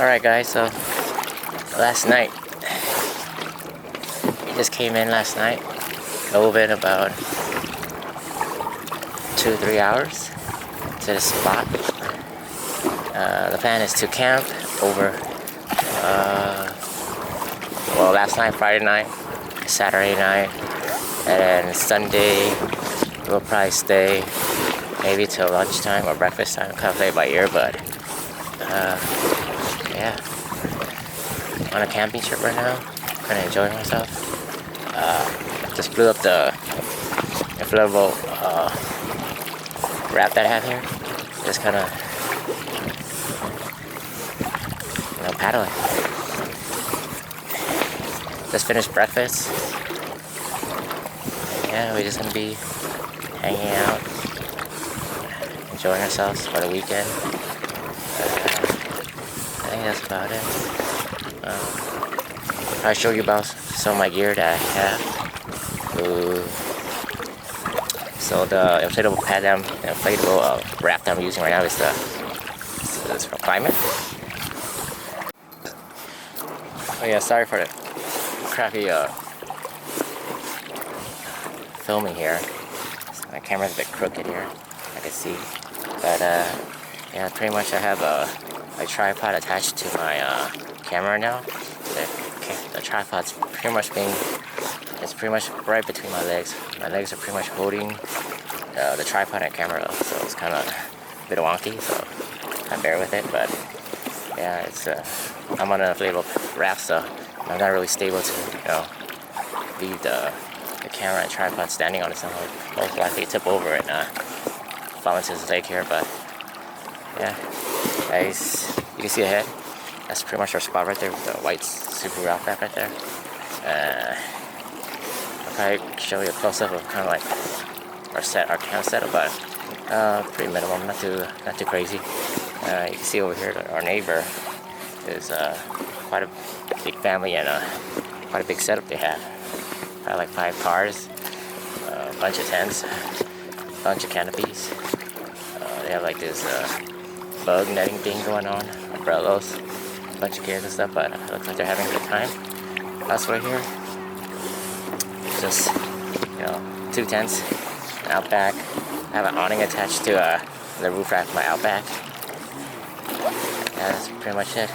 Alright guys, so last night, we just came in last night, drove in about 2-3 hours to the spot. The plan is to camp over, well, last night, Friday night, Saturday night, and then Sunday we'll probably stay maybe till lunchtime or breakfast time. Kind of play it by ear, but yeah, on a camping trip right now, kind of enjoying myself. Just blew up the inflatable raft that I have here. Just kind of, paddling. Just finished breakfast. And yeah, we're just gonna be hanging out, enjoying ourselves for the weekend. I think that's about it. I'll show you about some of my gear that I have. So the inflatable pad, inflatable raft I'm using right now is it's from Climate. Oh yeah, sorry for the crappy filming here. So my camera's a bit crooked here, I can see. But yeah, pretty much I have a tripod attached to my camera now. The tripod's pretty much right between my legs. My legs are pretty much holding the tripod and camera up, so it's kind of a bit wonky, so I bear with it. But yeah, it's I'm on an inflatable raft, so I'm not really stable to leave the camera and tripod standing on its own. Most likely tip over and fall into this lake here. But yeah, guys, you can see ahead. That's pretty much our spot right there with the white Subaru Outback right there. I'll probably show you a close-up of kind of like our camp setup, but pretty minimum, not too crazy. You can see over here that our neighbor is quite a big family and quite a big setup they have. Probably like 5 cars, a bunch of tents, a bunch of canopies. They have like this bug netting thing going on, umbrellas, a bunch of kids and stuff, but it looks like they're having a good time. Us right here, just 2 tents, an Outback. I have an awning attached to the roof rack of my Outback. Yeah, that's pretty much it.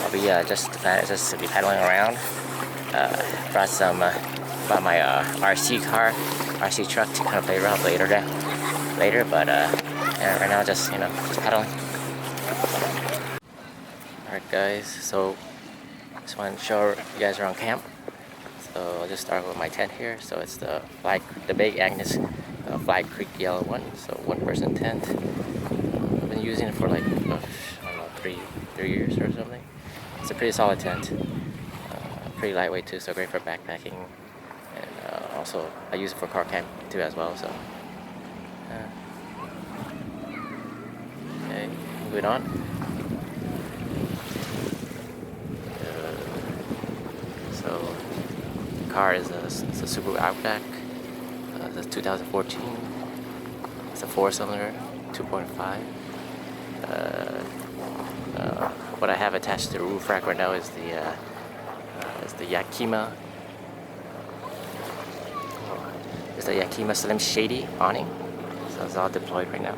I'll be just to be paddling around. Bought my RC truck to kind of play around later. But yeah, right now just paddling. Alright guys, so just want to show you guys around camp. So I'll just start with my tent here. So it's the Big Agnes Flag Creek yellow one. So 1-person tent. I've been using it for like I don't know, 3 years or something. It's a pretty solid tent. Pretty lightweight too, so great for backpacking. And also I use it for car camp too as well. So okay, moving on. So the car is it's a Subaru Outback. It's 2014. It's a 4-cylinder, 2.5. What I have attached to the roof rack right now is the Yakima. It's the Yakima Slim Shady awning. So it's all deployed right now.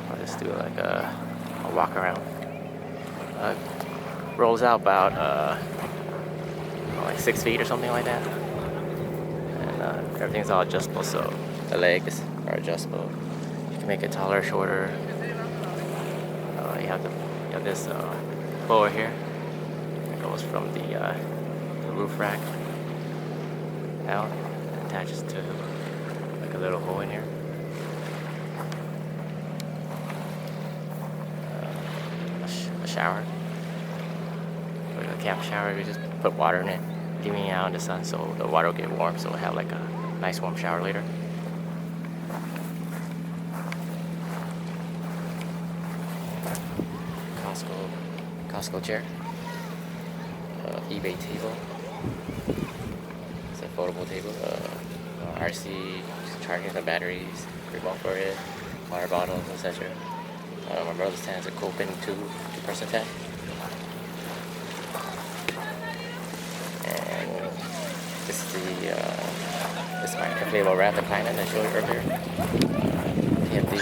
I'll just do like a walk around. Rolls out about like 6 feet or something like that. And everything's all adjustable, so the legs are adjustable. You can make it taller, shorter. You have this blower here. It goes from the roof rack out and attaches to like a little hole in here. A shower. Like a camp shower, we just put water in it, leaving it out in the sun so the water will get warm, so we'll have like a nice warm shower later. Costco chair, eBay table, it's a foldable table, RC charging the batteries, remote for it, water bottles, etc. My brother's tent is a open two-person tent. And this is this is my inflatable rafting planet I showed you earlier. PFD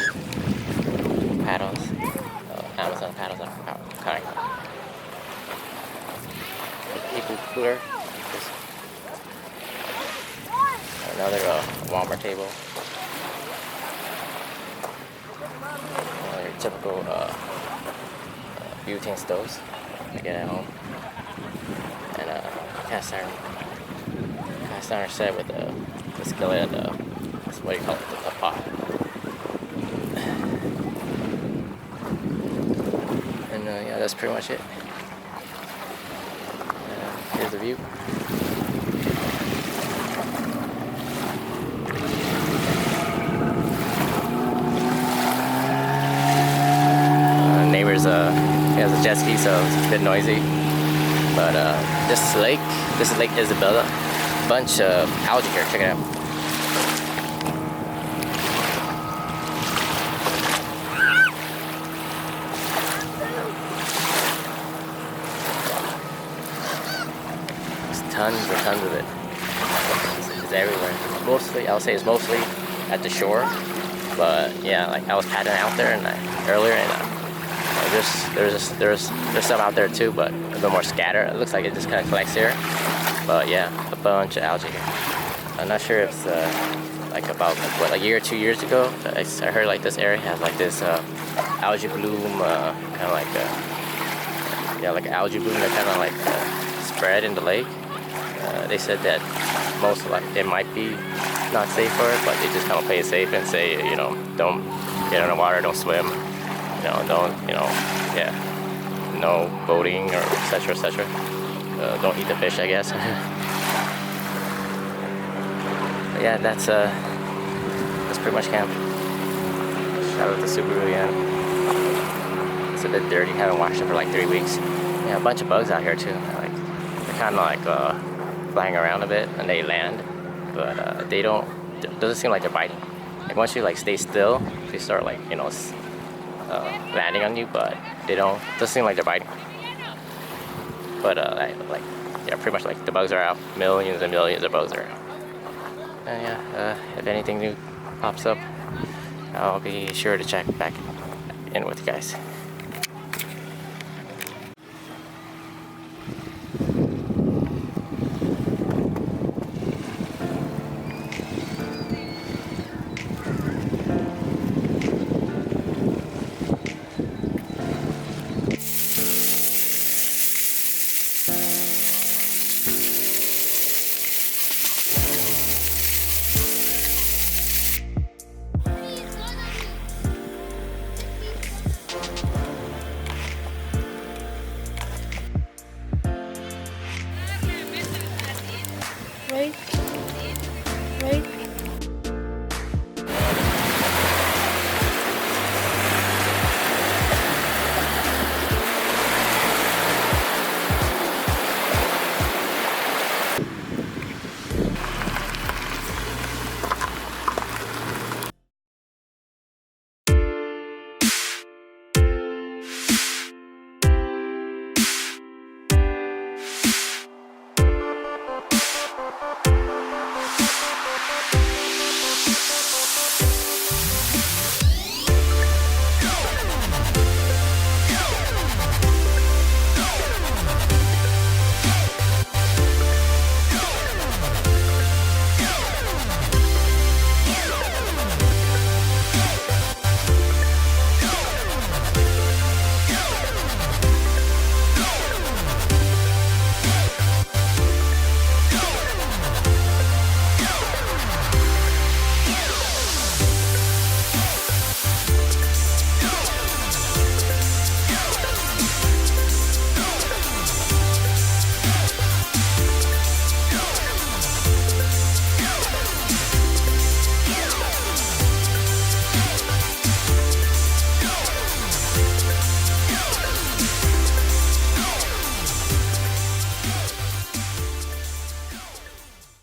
paddles, Amazon paddles are kind. People cooler. Another Walmart table. Your typical butane stoves I get at home, and cast iron set with the skillet and what do you call it, the pot. And yeah, that's pretty much it. Here's the view. Neighbors, he has a jet ski, so it's a bit noisy. But this is Lake Isabella. Bunch of algae here. Check it out. There's tons and tons of it. It's everywhere. Mostly, I would say it's mostly at the shore. But yeah, like I was paddling out there earlier, and there's some out there too, but a little more scattered. It looks like it just kind of collects here. But yeah, a bunch of algae here. I'm not sure if it's like about what, a year or 2 years ago. I heard like this area has like this algae bloom, kind of like yeah, like algae bloom that kind of like spread in the lake. They said that most like it might be not safe for it, but they just kind of play it safe and say, you know, don't get in the water, don't swim, you know, don't, you know, yeah, no boating or etc. etc. Don't eat the fish, I guess. But yeah, that's pretty much camp. Shout out to Subaru again. It's a bit dirty. Haven't washed it for like 3 weeks. Yeah, a bunch of bugs out here too. Like they're kind of like flying around a bit, and they land, but they don't. Doesn't seem like they're biting. Like once you like stay still, they start like, you know, landing on you, but they don't. Doesn't seem like they're biting. But like yeah, pretty much like the bugs are out. Millions and millions of bugs are out. And yeah, if anything new pops up, I'll be sure to check back in with you guys.